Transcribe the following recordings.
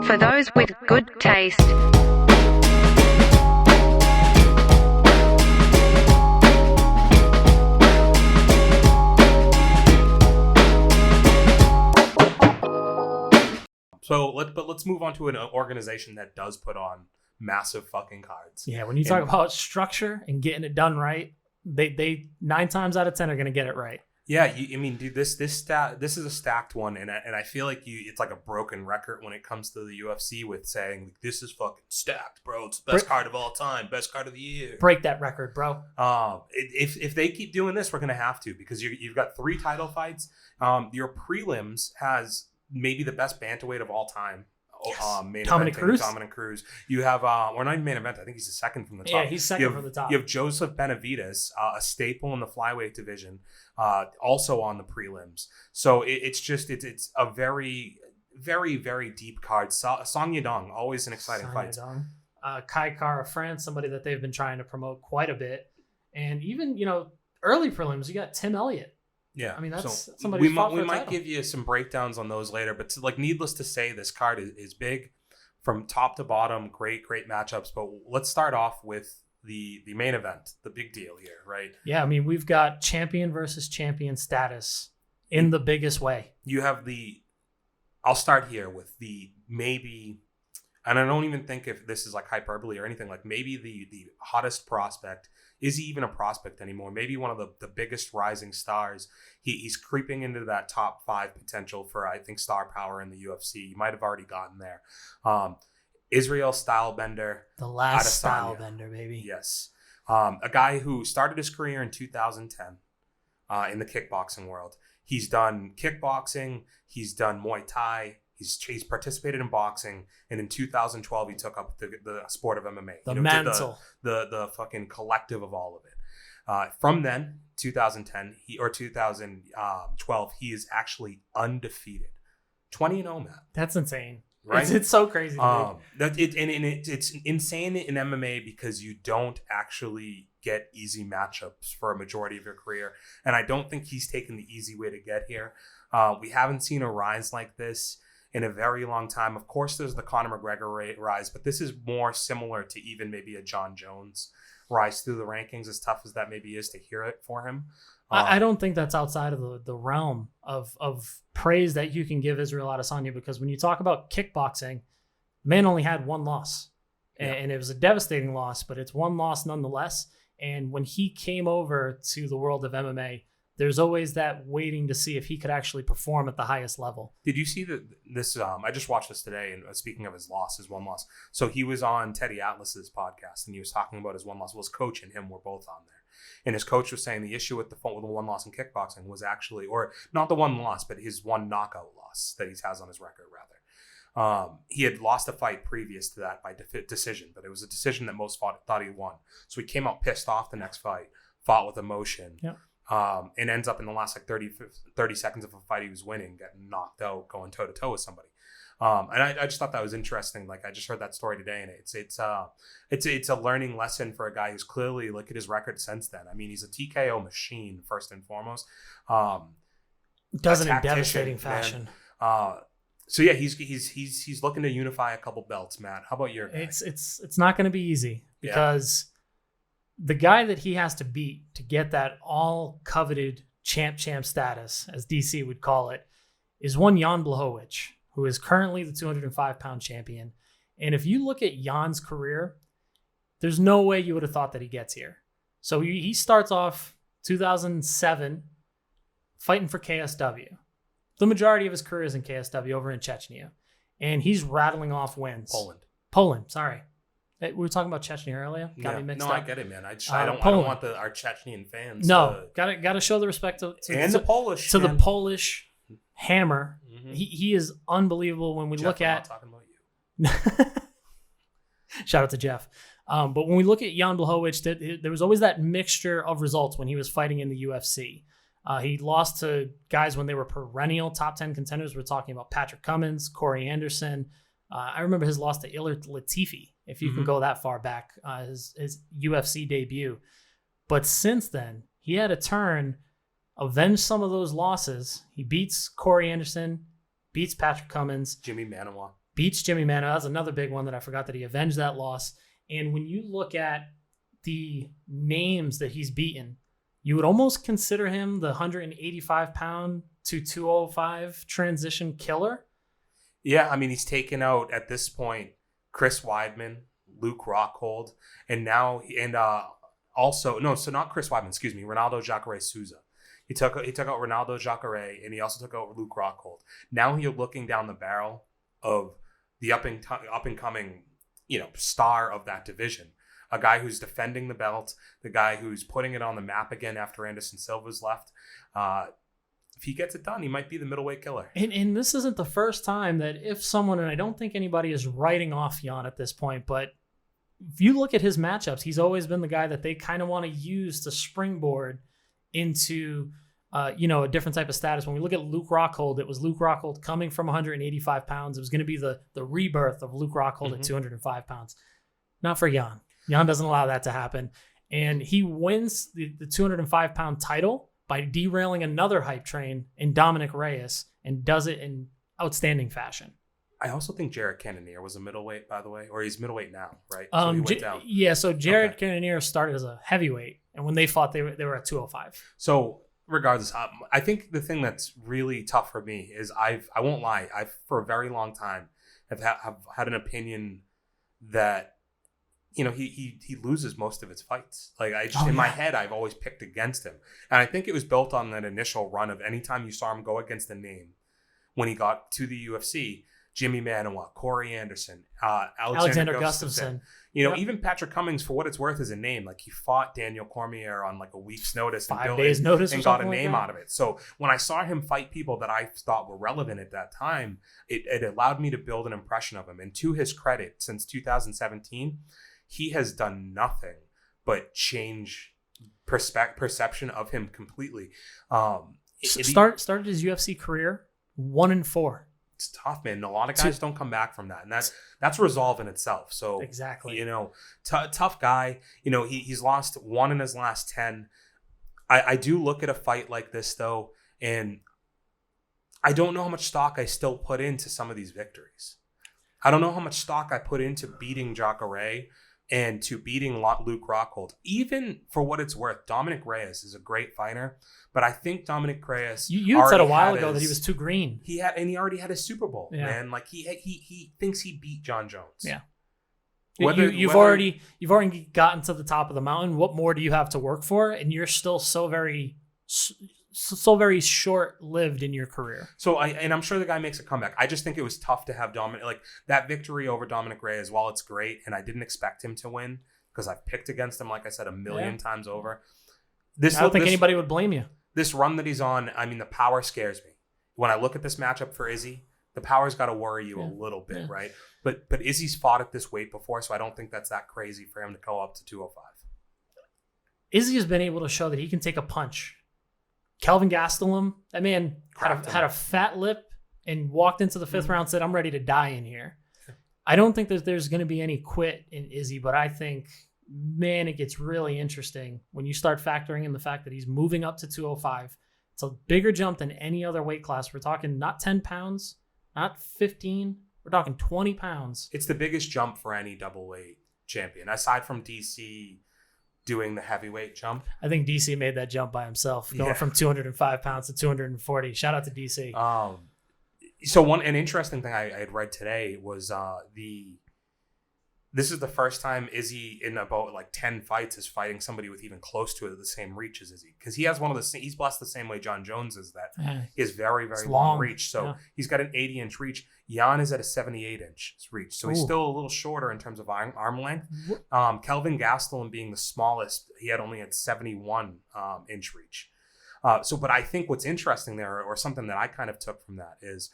For those with good taste. Let's move on to an organization that does put on massive fucking cards. Yeah, when you talk about structure and getting it done right, they 9 times out of 10 are going to get it right. Yeah, dude, this is a stacked one, and I feel like it's like a broken record when it comes to the UFC with saying this is fucking stacked, bro. It's the best card of all time, best card of the year. Break that record, bro. If they keep doing this, we're gonna have to, because you've got 3 title fights. Your prelims has maybe the best bantamweight of all time. Yes. Dominic Cruz. You have, or not even main event. I think he's the second from the top. Yeah, he's second from the top. You have Joseph Benavidez, a staple in the flyweight division, also on the prelims. So it's a very, very, very deep card. Song Yadong, always an exciting fight. Kai Kara France, somebody that they've been trying to promote quite a bit. And even, early prelims, you got Tim Elliott. Yeah, I mean, that's somebody. We might give you some breakdowns on those later, but needless to say, this card is big from top to bottom. Great matchups. But let's start off with the main event, the big deal here, right? Yeah, I mean, we've got champion versus champion status in the biggest way. You have I'll start here with maybe, and I don't even think if this is like hyperbole or anything, like maybe the hottest prospect. Is he even a prospect anymore? Maybe one of the biggest rising stars. He's creeping into that top 5 potential for, I think, star power in the UFC. He might have already gotten there. Israel Stylebender. The last Adesanya. Stylebender, baby. Yes. A guy who started his career in 2010 in the kickboxing world. He's done kickboxing. He's done Muay Thai. He's participated in boxing, and in 2012 he took up the sport of MMA. The mantle, the fucking collective of all of it. From then, 2010 or 2012, he is actually undefeated, 20-0, Matt. That's insane. Right? It's so crazy. It's insane in MMA because you don't actually get easy matchups for a majority of your career, and I don't think he's taken the easy way to get here. We haven't seen a rise like this in a very long time. Of course, there's the Conor McGregor rise, but this is more similar to even maybe a John Jones rise through the rankings, as tough as that maybe is to hear it for him. I don't think that's outside of the realm of praise that you can give Israel Adesanya, because when you talk about kickboxing, the man only had 1 loss. Yeah. And it was a devastating loss, but it's 1 loss nonetheless. And when he came over to the world of MMA, there's always that waiting to see if he could actually perform at the highest level. Did you see this? I just watched this today, and speaking of his 1 loss. So he was on Teddy Atlas's podcast, and he was talking about his 1 loss. Well, his coach and him were both on there. And his coach was saying the issue with the 1 loss in kickboxing was actually, or not the 1 loss, but his 1 knockout loss that he has on his record, rather. He had lost a fight previous to that by decision, but it was a decision that most thought he won. So he came out pissed off the next fight, fought with emotion. Yep. And ends up in the last 30 seconds of a fight he was winning, getting knocked out, going toe to toe with somebody. And I just thought that was interesting. Like, I just heard that story today, and it's a learning lesson for a guy who's clearly, look at his record since then. I mean, he's a TKO machine first and foremost. Does it in devastating fashion. So yeah, he's looking to unify a couple belts. Matt, how about your guy? It's not going to be easy, because the guy that he has to beat to get that all coveted champ status, as DC would call it, is one Jan Blachowicz, who is currently the 205-pound champion. And if you look at Jan's career, there's no way you would have thought that he gets here. So he starts off 2007 fighting for KSW. The majority of his career is in KSW over in Chechnya. And he's rattling off wins. Poland, sorry. We were talking about Chechnya earlier. Got me mixed up. I get it, man. I don't want our Chechnyan fans. No, gotta show the respect to the Polish to the Polish hammer. Mm-hmm. He is unbelievable. When we Jeff, look at, I'm not talking about you. Shout out to Jeff. But when we look at Jan Blachowicz, there was always that mixture of results when he was fighting in the UFC. He lost to guys when they were perennial top 10 contenders. We're talking about Patrick Cummins, Corey Anderson. I remember his loss to Ilir Latifi, if you can go that far back, his UFC debut. But since then, he had a turn, avenge some of those losses. He beats Corey Anderson, beats Patrick Cummins. Jimmy Manawa. beats Jimmy Mano. That's another big one that I forgot that he avenged that loss. And when you look at the names that he's beaten, you would almost consider him the 185-pound to 205 transition killer. Yeah, I mean, he's taken out, at this point, Chris Weidman, Luke Rockhold, and now, also, no, so not Chris Weidman, excuse me, Ronaldo Jacare Souza. He took out Ronaldo Jacare, and he also took out Luke Rockhold. Now you're looking down the barrel of the up and coming, star of that division. A guy who's defending the belt, the guy who's putting it on the map again after Anderson Silva's left. If he gets it done, he might be the middleweight killer. And this isn't the first time that if someone, and I don't think anybody is writing off Jan at this point, but if you look at his matchups, he's always been the guy that they kind of want to use to springboard into, a different type of status. When we look at Luke Rockhold, it was Luke Rockhold coming from 185 pounds. It was going to be the rebirth of Luke Rockhold at 205 pounds. Not for Jan. Jan doesn't allow that to happen. And he wins the 205-pound title by derailing another hype train in Dominic Reyes, and does it in outstanding fashion. I also think Jared Cannonier was a middleweight, by the way, or he's middleweight now, right? So he went down. Yeah, so Jared Cannonier started as a heavyweight, and when they fought, they were at 205. So regardless, I think the thing that's really tough for me is I won't lie, I've for a very long time have had an opinion that he loses most of his fights. Like my head, I've always picked against him. And I think it was built on that initial run of anytime you saw him go against a name when he got to the UFC, Jimmy Manuwa, Corey Anderson, Alexander Gustafsson. Even Patrick Cummings, for what it's worth, is a name. Like, he fought Daniel Cormier on like a week's notice, 5 days notice, and got a name out of it. So when I saw him fight people that I thought were relevant at that time, it allowed me to build an impression of him. And to his credit, since 2017, he has done nothing but change perception of him completely. Started his UFC career 1-4. It's tough, man. A lot of guys don't come back from that, and that's resolve in itself. So exactly, tough guy. He's lost 1 in his last 10. I do look at a fight like this though, and I don't know how much stock I still put into some of these victories. I don't know how much stock I put into beating Jacare and to beating Luke Rockhold. Even for what it's worth, Dominic Reyes is a great fighter, but I think Dominic Reyes. You had said a while ago that he was too green. He already had his Super Bowl, man. Like he thinks he beat John Jones. Yeah. You've already gotten to the top of the mountain. What more do you have to work for? And you're still so very short-lived in your career. So I'm sure the guy makes a comeback. I just think it was tough to have Dominic, like that victory over Dominic Reyes. While it's great, and I didn't expect him to win because I've picked against him, like I said, a million times over. I don't think anybody would blame you. This run that he's on, I mean, the power scares me. When I look at this matchup for Izzy, the power's got to worry you a little bit, right? But Izzy's fought at this weight before, so I don't think that's that crazy for him to go up to 205. Izzy has been able to show that he can take a punch. Kelvin Gastelum, that man had a fat lip and walked into the 5th round and said, I'm ready to die in here. I don't think that there's going to be any quit in Izzy, but I think, man, it gets really interesting when you start factoring in the fact that he's moving up to 205. It's a bigger jump than any other weight class. We're talking not 10 pounds, not 15. We're talking 20 pounds. It's the biggest jump for any double weight champion, aside from DC doing the heavyweight jump. I think DC made that jump by himself, going from 205 pounds to 240. Shout out to DC. So an interesting thing I had read today was this is the first time Izzy in about like 10 fights is fighting somebody with even close to the same reach as Izzy, because he has he's blessed the same way John Jones is, that he has very, very long reach. So he's got an 80-inch reach. Jan is at a 78-inch reach, so he's still a little shorter in terms of arm length. Kelvin Gastelum being the smallest, he only had 71-inch reach. But I think what's interesting there, or something that I kind of took from that, is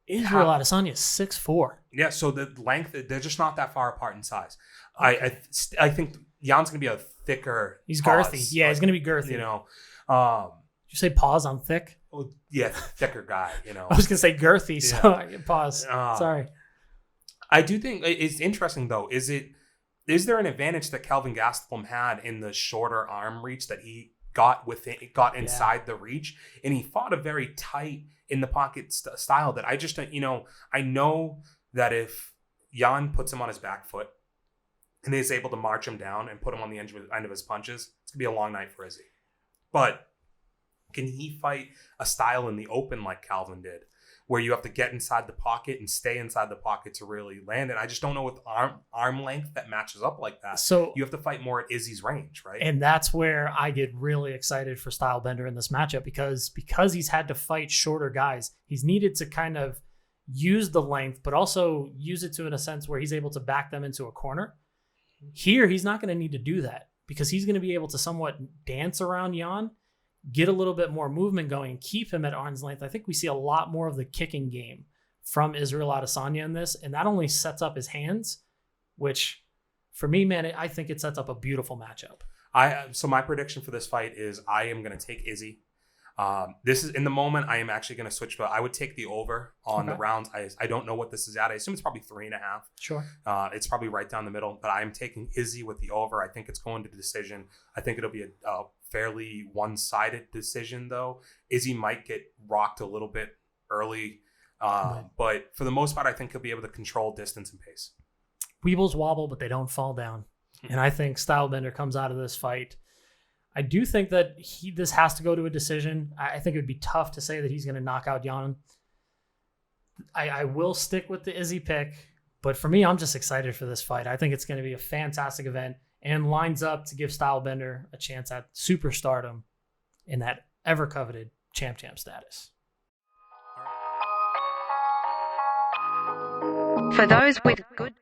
Israel Adesanya is 6'4". Yeah, so the length, they're just not that far apart in size. Okay. I think Jan's going to be a thicker. He's girthy. Yeah, he's going to be girthy. You know. Did you say pause on thick? Oh, yeah, thicker guy, you know. I was going to say girthy, so I can pause. Sorry. I do think it's interesting, though. Is there an advantage that Kelvin Gastelum had in the shorter arm reach that he got inside the reach, and he fought a very tight in the pocket style that I just, I know that if Jan puts him on his back foot and is able to march him down and put him on the end of his punches, it's going to be a long night for Izzy. But can he fight a style in the open like Calvin did, where you have to get inside the pocket and stay inside the pocket to really land it? I just don't know with arm length that matches up like that. So you have to fight more at Izzy's range, right? And that's where I get really excited for Stylebender in this matchup because he's had to fight shorter guys. He's needed to kind of use the length, but also use it to in a sense where he's able to back them into a corner. Here, he's not going to need to do that because he's going to be able to somewhat dance around Jan, get a little bit more movement going, and keep him at arm's length. I think we see a lot more of the kicking game from Israel Adesanya in this, and that only sets up his hands, which for me, man, I think it sets up a beautiful matchup. So my prediction for this fight is I am going to take Izzy. This is in the moment. I am actually going to switch, but I would take the over on the rounds. I don't know what this is at. I assume it's probably 3.5. Sure. It's probably right down the middle, but I am taking Izzy with the over. I think it's going to decision. I think it'll be a fairly one-sided decision, though. Izzy might get rocked a little bit early, but for the most part, I think he'll be able to control distance and pace. Weebles wobble, but they don't fall down. And I think Stylebender comes out of this fight. I do think that this has to go to a decision. I think it would be tough to say that he's going to knock out Jan. I will stick with the Izzy pick, but for me, I'm just excited for this fight. I think it's going to be a fantastic event and lines up to give Stylebender a chance at superstardom in that ever-coveted champ status. For those with good